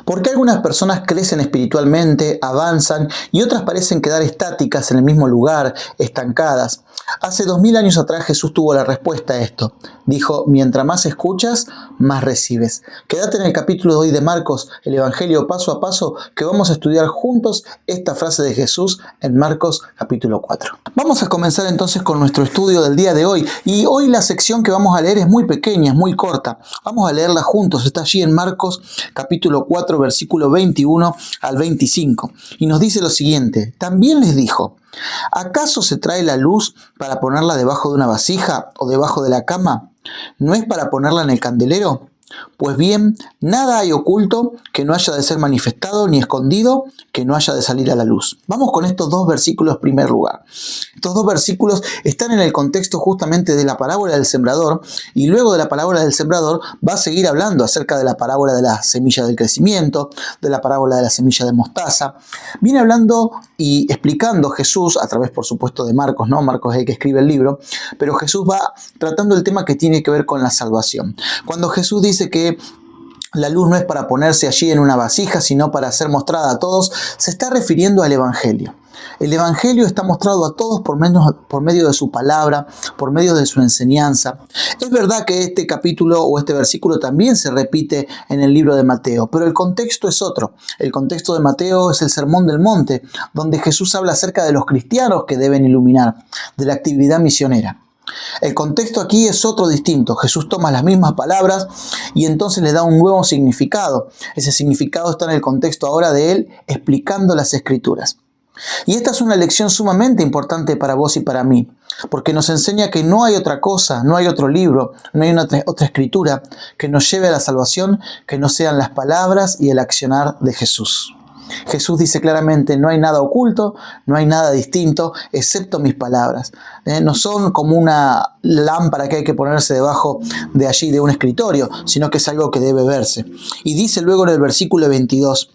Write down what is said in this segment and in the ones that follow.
¿Por qué algunas personas crecen espiritualmente, avanzan y otras parecen quedar estáticas en el mismo lugar, estancadas? Hace 2000 años atrás Jesús tuvo la respuesta a esto. Dijo, mientras más escuchas, más recibes. Quédate en el capítulo de hoy de Marcos, el Evangelio paso a paso, que vamos a estudiar juntos esta frase de Jesús en Marcos capítulo 4. Vamos a comenzar entonces con nuestro estudio del día de hoy. Y hoy la sección que vamos a leer es muy pequeña, es muy corta. Vamos a leerla juntos. Está allí en Marcos capítulo 4, versículo 21 al 25. Y nos dice lo siguiente. También les dijo, ¿acaso se trae la luz para ponerla debajo de una vasija o debajo de la cama? ¿No es para ponerla en el candelero? Pues bien, nada hay oculto que no haya de ser manifestado, ni escondido que no haya de salir a la luz. Vamos con estos dos versículos en primer lugar. Estos dos versículos están en el contexto justamente de la parábola del sembrador, y luego de la parábola del sembrador va a seguir hablando acerca de la parábola de la semilla del crecimiento, de la parábola de la semilla de mostaza. Viene hablando y explicando Jesús, a través por supuesto de Marcos, ¿no? Marcos es el que escribe el libro, pero Jesús va tratando el tema que tiene que ver con la salvación. Cuando Jesús dice que la luz no es para ponerse allí en una vasija, sino para ser mostrada a todos, se está refiriendo al Evangelio. El Evangelio está mostrado a todos por medio de su palabra, por medio de su enseñanza. Es verdad que este capítulo o este versículo también se repite en el libro de Mateo, pero el contexto es otro. El contexto de Mateo es el Sermón del Monte, donde Jesús habla acerca de los cristianos que deben iluminar, de la actividad misionera. El contexto aquí es otro distinto. Jesús toma las mismas palabras y entonces le da un nuevo significado. Ese significado está en el contexto ahora de él explicando las Escrituras. Y esta es una lección sumamente importante para vos y para mí, porque nos enseña que no hay otra cosa, no hay otro libro, no hay otra escritura que nos lleve a la salvación que no sean las palabras y el accionar de Jesús. Jesús dice claramente, no hay nada oculto, no hay nada distinto, excepto mis palabras. No son como una lámpara que hay que ponerse debajo de allí de un escritorio, sino que es algo que debe verse. Y dice luego en el versículo 22,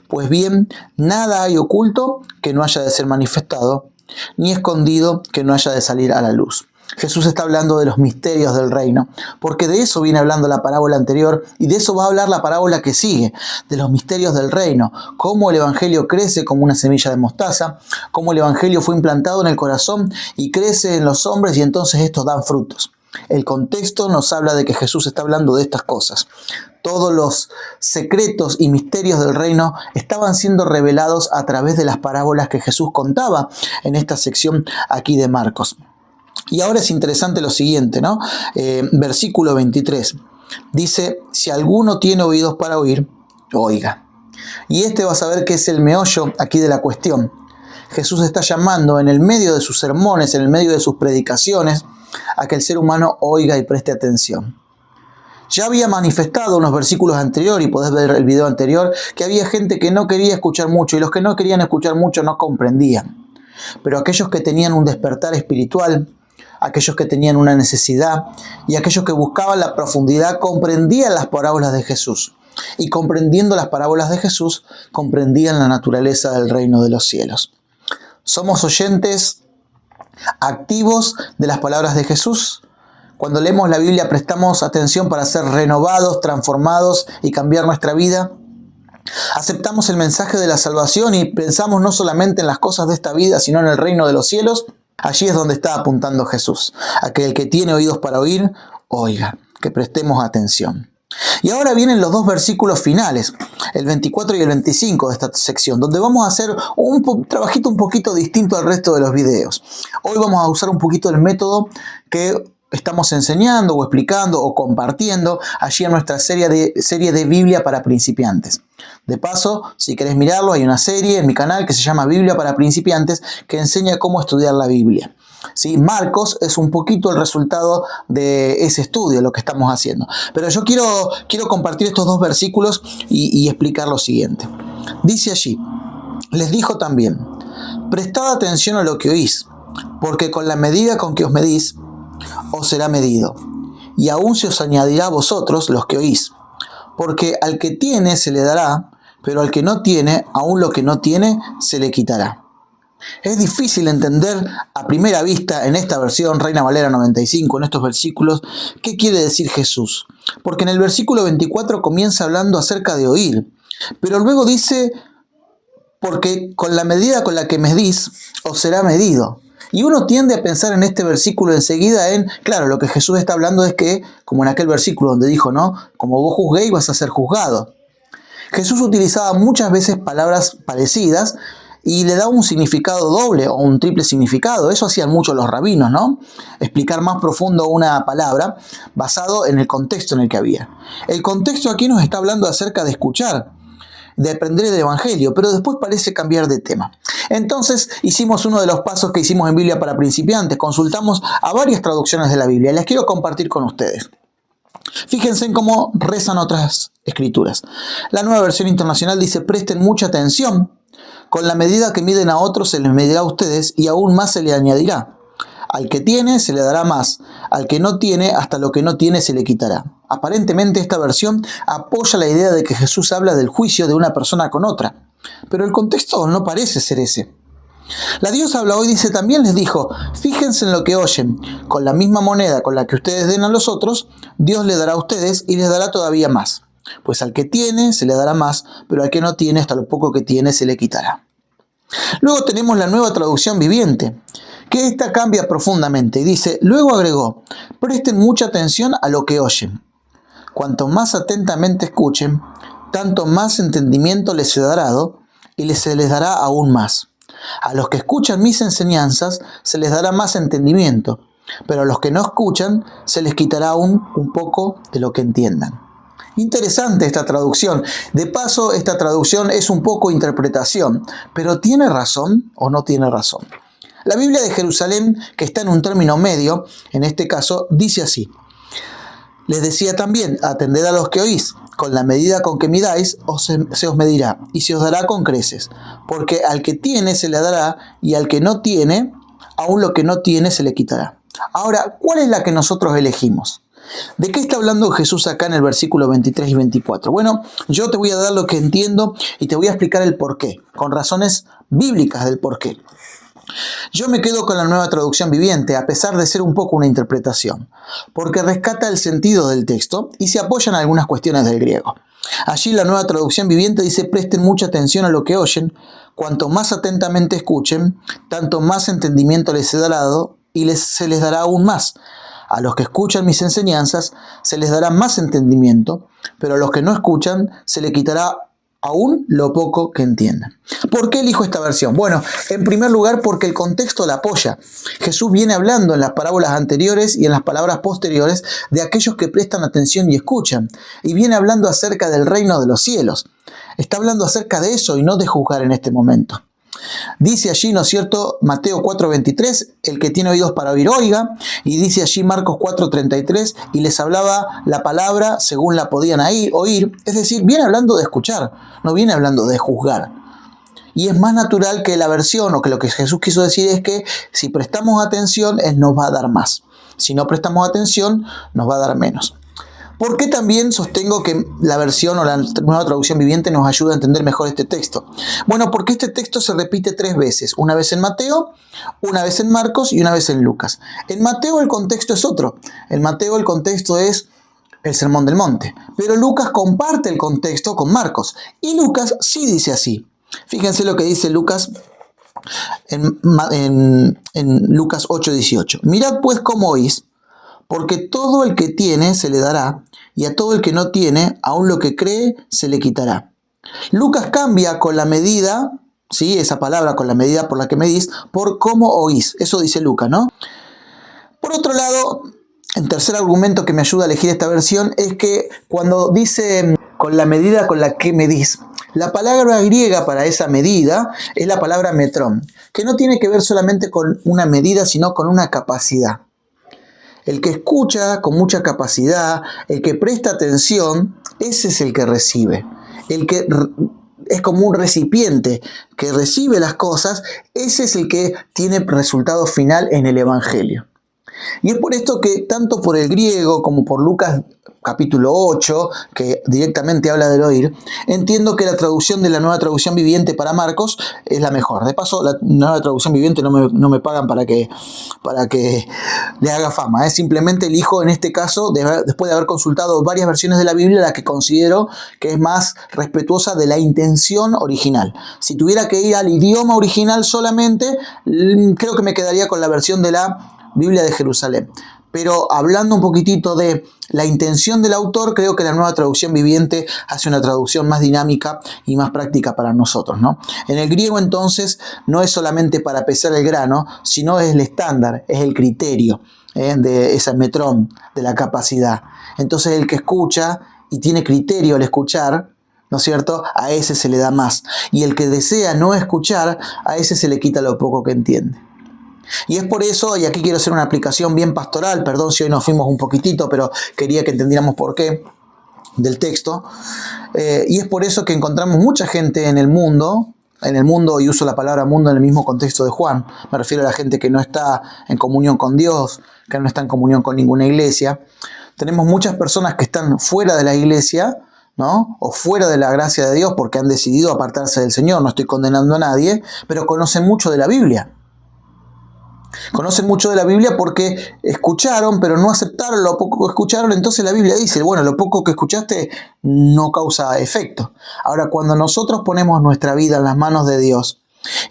pues bien, nada hay oculto que no haya de ser manifestado, ni escondido que no haya de salir a la luz. Jesús está hablando de los misterios del reino, porque de eso viene hablando la parábola anterior y de eso va a hablar la parábola que sigue, de los misterios del reino, cómo el evangelio crece como una semilla de mostaza, cómo el evangelio fue implantado en el corazón y crece en los hombres y entonces estos dan frutos. El contexto nos habla de que Jesús está hablando de estas cosas. Todos los secretos y misterios del reino estaban siendo revelados a través de las parábolas que Jesús contaba en esta sección aquí de Marcos. Y ahora es interesante lo siguiente, ¿no? Versículo 23. Dice, si alguno tiene oídos para oír, oiga. Y este va a saber que es el meollo aquí de la cuestión. Jesús está llamando en el medio de sus sermones, en el medio de sus predicaciones, a que el ser humano oiga y preste atención. Ya había manifestado unos versículos anteriores, y podés ver el video anterior, que había gente que no quería escuchar mucho, y los que no querían escuchar mucho no comprendían. Pero aquellos que tenían un despertar espiritual, aquellos que tenían una necesidad y aquellos que buscaban la profundidad comprendían las parábolas de Jesús. Y comprendiendo las parábolas de Jesús, comprendían la naturaleza del reino de los cielos. ¿Somos oyentes activos de las palabras de Jesús? Cuando leemos la Biblia, ¿prestamos atención para ser renovados, transformados y cambiar nuestra vida? ¿Aceptamos el mensaje de la salvación y pensamos no solamente en las cosas de esta vida, sino en el reino de los cielos? Allí es donde está apuntando Jesús. Aquel que tiene oídos para oír, oiga, que prestemos atención. Y ahora vienen los dos versículos finales, el 24 y el 25 de esta sección, donde vamos a hacer un trabajito un poquito distinto al resto de los videos. Hoy vamos a usar un poquito el método que estamos enseñando o explicando o compartiendo allí en nuestra serie de Biblia para principiantes. De paso, si querés mirarlo, hay una serie en mi canal que se llama Biblia para principiantes que enseña cómo estudiar la Biblia. ¿Sí? Marcos es un poquito el resultado de ese estudio, lo que estamos haciendo. Pero yo quiero compartir estos dos versículos y explicar lo siguiente. Dice allí, les dijo también, prestad atención a lo que oís, porque con la medida con que os medís, os será medido, y aún se os añadirá a vosotros los que oís. Porque al que tiene se le dará, pero al que no tiene, aún lo que no tiene, se le quitará. Es difícil entender a primera vista en esta versión, Reina Valera 95, en estos versículos, qué quiere decir Jesús. Porque en el versículo 24 comienza hablando acerca de oír. Pero luego dice, porque con la medida con la que medís, os será medido. Y uno tiende a pensar en este versículo enseguida claro, lo que Jesús está hablando es que, como en aquel versículo donde dijo, ¿no? Como vos juzguéis, vas a ser juzgado. Jesús utilizaba muchas veces palabras parecidas y le daba un significado doble o un triple significado. Eso hacían mucho los rabinos, ¿no? Explicar más profundo una palabra basado en el contexto en el que había. El contexto aquí nos está hablando acerca de escuchar, de aprender el Evangelio, pero después parece cambiar de tema. Entonces hicimos uno de los pasos que hicimos en Biblia para principiantes, consultamos a varias traducciones de la Biblia, las quiero compartir con ustedes. Fíjense en cómo rezan otras escrituras. La Nueva Versión Internacional dice, presten mucha atención, con la medida que miden a otros se les medirá a ustedes y aún más se le añadirá. Al que tiene se le dará más, al que no tiene hasta lo que no tiene se le quitará. Aparentemente esta versión apoya la idea de que Jesús habla del juicio de una persona con otra, pero el contexto no parece ser ese. La Dios habla hoy, dice, también les dijo, fíjense en lo que oyen, con la misma moneda con la que ustedes den a los otros, Dios le dará a ustedes y les dará todavía más. Pues al que tiene se le dará más, pero al que no tiene hasta lo poco que tiene se le quitará. Luego tenemos la Nueva Traducción Viviente, que esta cambia profundamente y dice, luego agregó, presten mucha atención a lo que oyen. Cuanto más atentamente escuchen, tanto más entendimiento les será dado y se les dará aún más. A los que escuchan mis enseñanzas se les dará más entendimiento, pero a los que no escuchan se les quitará aún un poco de lo que entiendan. Interesante esta traducción. De paso, esta traducción es un poco interpretación, pero ¿tiene razón o no tiene razón? La Biblia de Jerusalén, que está en un término medio, en este caso, dice así. Les decía también, atended a los que oís, con la medida con que midáis, se os medirá, y se os dará con creces, porque al que tiene se le dará, y al que no tiene, aún lo que no tiene se le quitará. Ahora, ¿cuál es la que nosotros elegimos? ¿De qué está hablando Jesús acá en el versículo 23 y 24? Bueno, yo te voy a dar lo que entiendo y te voy a explicar el porqué, con razones bíblicas del porqué. Yo me quedo con la Nueva Traducción Viviente, a pesar de ser un poco una interpretación, porque rescata el sentido del texto y se apoya en algunas cuestiones del griego. Allí la Nueva Traducción Viviente dice, presten mucha atención a lo que oyen, cuanto más atentamente escuchen, tanto más entendimiento les será dado y se les dará aún más. A los que escuchan mis enseñanzas se les dará más entendimiento, pero a los que no escuchan se les quitará aún lo poco que entiendan. ¿Por qué elijo esta versión? Bueno, en primer lugar porque el contexto la apoya. Jesús viene hablando en las parábolas anteriores y en las palabras posteriores de aquellos que prestan atención y escuchan. Y viene hablando acerca del reino de los cielos. Está hablando acerca de eso y no de juzgar en este momento. Dice allí, ¿no es cierto?, Mateo 4:23, el que tiene oídos para oír, oiga. Y dice allí Marcos 4:33, y les hablaba la palabra según la podían oír. Es decir, viene hablando de escuchar, no viene hablando de juzgar. Y es más natural que la versión, o que lo que Jesús quiso decir es que si prestamos atención, Él nos va a dar más. Si no prestamos atención, nos va a dar menos. ¿Por qué también sostengo que la versión o la Nueva Traducción Viviente nos ayuda a entender mejor este texto? Bueno, porque este texto se repite 3 veces. Una vez en Mateo, una vez en Marcos y una vez en Lucas. En Mateo el contexto es otro. En Mateo el contexto es el Sermón del Monte. Pero Lucas comparte el contexto con Marcos. Y Lucas sí dice así. Fíjense lo que dice Lucas en Lucas 8:18. Mirad pues cómo oís, porque todo el que tiene se le dará, y a todo el que no tiene, aun lo que cree, se le quitará. Lucas cambia con la medida, ¿sí?, esa palabra con la medida por la que medís, por cómo oís. Eso dice Lucas, ¿no? Por otro lado, el tercer argumento que me ayuda a elegir esta versión es que cuando dice con la medida con la que medís, la palabra griega para esa medida es la palabra metrón, que no tiene que ver solamente con una medida, sino con una capacidad. El que escucha con mucha capacidad, el que presta atención, ese es el que recibe. El que es como un recipiente que recibe las cosas, ese es el que tiene resultado final en el Evangelio. Y es por esto que tanto por el griego como por Lucas capítulo 8, que directamente habla del oír, entiendo que la traducción de la Nueva Traducción Viviente para Marcos es la mejor. De paso, la Nueva Traducción Viviente no me pagan para que le haga fama. Simplemente elijo en este caso, después de haber consultado varias versiones de la Biblia, la que considero que es más respetuosa de la intención original. Si tuviera que ir al idioma original solamente, creo que me quedaría con la versión de la Biblia de Jerusalén. Pero hablando un poquitito de la intención del autor, creo que la Nueva Traducción Viviente hace una traducción más dinámica y más práctica para nosotros, ¿no? En el griego, entonces, no es solamente para pesar el grano, sino es el estándar, es el criterio de ese metrón, de la capacidad. Entonces, el que escucha y tiene criterio al escuchar, ¿no es cierto?, a ese se le da más. Y el que desea no escuchar, a ese se le quita lo poco que entiende. Y es por eso, y aquí quiero hacer una aplicación bien pastoral, perdón si hoy nos fuimos un poquitito, pero quería que entendiéramos por qué, del texto, y es por eso que encontramos mucha gente en el mundo, y uso la palabra mundo en el mismo contexto de Juan, me refiero a la gente que no está en comunión con Dios, que no está en comunión con ninguna iglesia. Tenemos muchas personas que están fuera de la iglesia, ¿no?, o fuera de la gracia de Dios porque han decidido apartarse del Señor. No estoy condenando a nadie, pero conocen mucho de la Biblia. Conocen mucho de la Biblia porque escucharon, pero no aceptaron lo poco que escucharon. Entonces la Biblia dice, bueno, lo poco que escuchaste no causa efecto. Ahora, cuando nosotros ponemos nuestra vida en las manos de Dios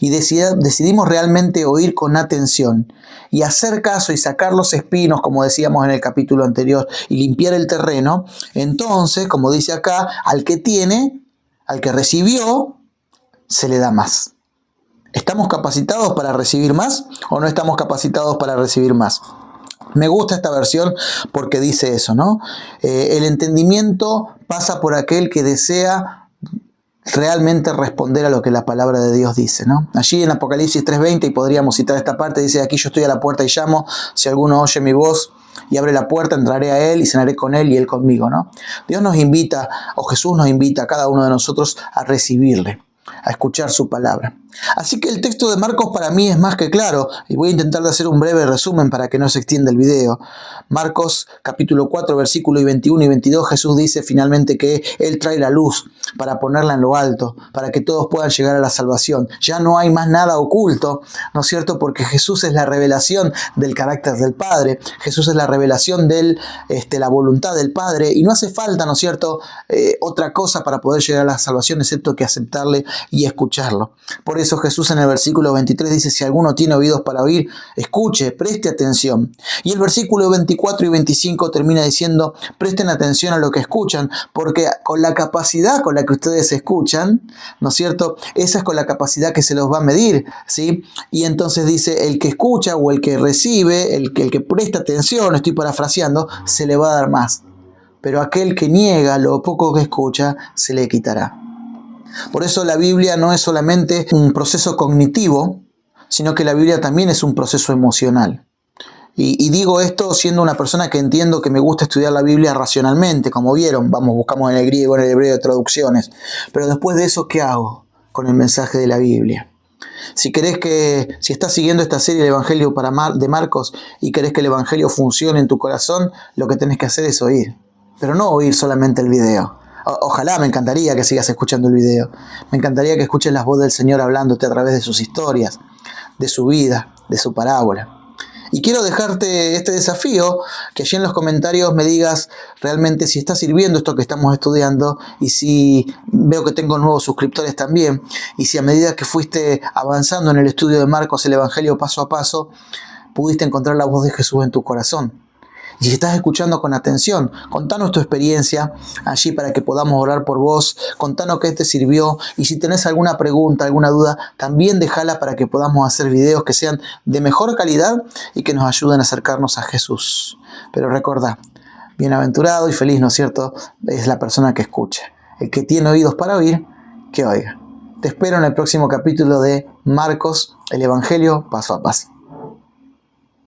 y decidimos realmente oír con atención y hacer caso y sacar los espinos, como decíamos en el capítulo anterior, y limpiar el terreno, entonces, como dice acá, al que tiene, al que recibió, se le da más. ¿Estamos capacitados para recibir más o no estamos capacitados para recibir más? Me gusta esta versión porque dice eso, ¿no? El entendimiento pasa por aquel que desea realmente responder a lo que la palabra de Dios dice, ¿no? Allí en Apocalipsis 3:20, y podríamos citar esta parte, dice: aquí yo estoy a la puerta y llamo, si alguno oye mi voz y abre la puerta, entraré a él y cenaré con él y él conmigo, ¿no? Dios nos invita, o Jesús nos invita a cada uno de nosotros a recibirle, a escuchar su palabra. Así que el texto de Marcos para mí es más que claro, y voy a intentar de hacer un breve resumen para que no se extienda el video. Marcos capítulo 4, versículos 21 y 22, Jesús dice finalmente que Él trae la luz para ponerla en lo alto, para que todos puedan llegar a la salvación. Ya no hay más nada oculto, ¿no es cierto? Porque Jesús es la revelación del carácter del Padre, Jesús es la revelación de la voluntad del Padre, y no hace falta, ¿no es cierto?, otra cosa para poder llegar a la salvación, excepto que aceptarle y escucharlo. Por eso Jesús en el versículo 23 dice: si alguno tiene oídos para oír, escuche, preste atención. Y el versículo 24 y 25 termina diciendo: presten atención a lo que escuchan, porque con la capacidad con la que ustedes escuchan, ¿no es cierto?, esa es con la capacidad que se los va a medir, ¿sí? Y entonces dice: el que escucha o el que recibe, el que presta atención, estoy parafraseando, se le va a dar más. Pero aquel que niega lo poco que escucha, se le quitará. Por eso la Biblia no es solamente un proceso cognitivo, sino que la Biblia también es un proceso emocional. Y digo esto siendo una persona que entiendo que me gusta estudiar la Biblia racionalmente, como vieron, buscamos en el griego, en el hebreo traducciones. Pero después de eso, ¿qué hago con el mensaje de la Biblia? Si estás siguiendo esta serie del Evangelio de Marcos y querés que el Evangelio funcione en tu corazón, lo que tenés que hacer es oír. Pero no oír solamente el video. Ojalá, me encantaría que sigas escuchando el video. Me encantaría que escuches la voz del Señor hablándote a través de sus historias, de su vida, de su parábola. Y quiero dejarte este desafío, que allí en los comentarios me digas realmente si está sirviendo esto que estamos estudiando, y si veo que tengo nuevos suscriptores también, y si a medida que fuiste avanzando en el estudio de Marcos, el Evangelio paso a paso, pudiste encontrar la voz de Jesús en tu corazón. Y si estás escuchando con atención, contanos tu experiencia allí para que podamos orar por vos, contanos qué te sirvió, y si tenés alguna pregunta, alguna duda, también déjala para que podamos hacer videos que sean de mejor calidad y que nos ayuden a acercarnos a Jesús. Pero recordá, bienaventurado y feliz, ¿no es cierto?, es la persona que escucha. El que tiene oídos para oír, que oiga. Te espero en el próximo capítulo de Marcos, el Evangelio paso a paso.